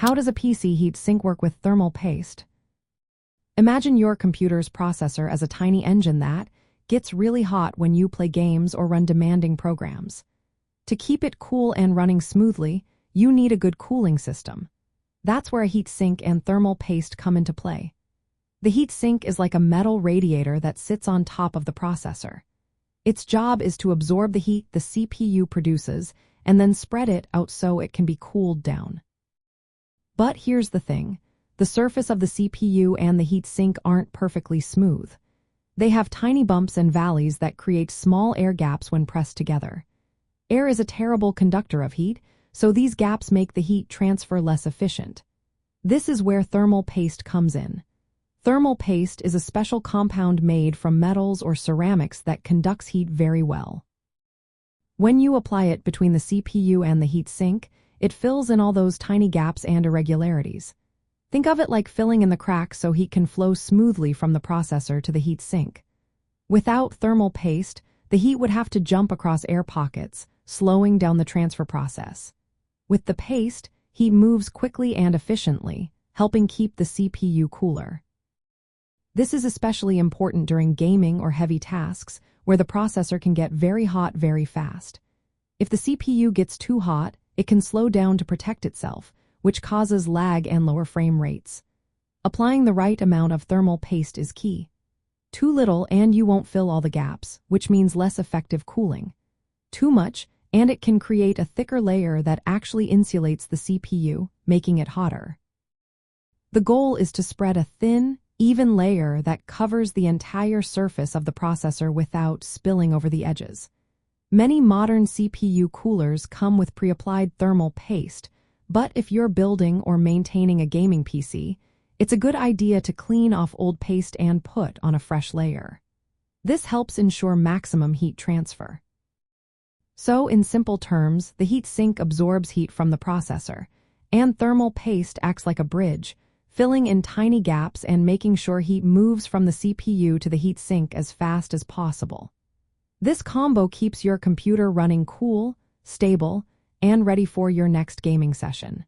How does a PC heat sink work with thermal paste? Imagine your computer's processor as a tiny engine that gets really hot when you play games or run demanding programs. To keep it cool and running smoothly, you need a good cooling system. That's where a heat sink and thermal paste come into play. The heat sink is like a metal radiator that sits on top of the processor. Its job is to absorb the heat the CPU produces and then spread it out so it can be cooled down. But here's the thing. The surface of the CPU and the heat sink aren't perfectly smooth. They have tiny bumps and valleys that create small air gaps when pressed together. Air is a terrible conductor of heat, so these gaps make the heat transfer less efficient. This is where thermal paste comes in. Thermal paste is a special compound made from metals or ceramics that conducts heat very well. When you apply it between the CPU and the heat sink, it fills in all those tiny gaps and irregularities. Think of it like filling in the cracks so heat can flow smoothly from the processor to the heat sink. Without thermal paste, the heat would have to jump across air pockets, slowing down the transfer process. With the paste, heat moves quickly and efficiently, helping keep the CPU cooler. This is especially important during gaming or heavy tasks, where the processor can get very hot very fast. If the CPU gets too hot, it can slow down to protect itself, which causes lag and lower frame rates. Applying the right amount of thermal paste is key. Too little and you won't fill all the gaps, which means less effective cooling. Too much, and it can create a thicker layer that actually insulates the CPU, making it hotter. The goal is to spread a thin, even layer that covers the entire surface of the processor without spilling over the edges. Many modern CPU coolers come with pre-applied thermal paste, but if you're building or maintaining a gaming PC, it's a good idea to clean off old paste and put on a fresh layer. This helps ensure maximum heat transfer. So, in simple terms, the heat sink absorbs heat from the processor, and thermal paste acts like a bridge, filling in tiny gaps and making sure heat moves from the CPU to the heat sink as fast as possible. This combo keeps your computer running cool, stable, and ready for your next gaming session.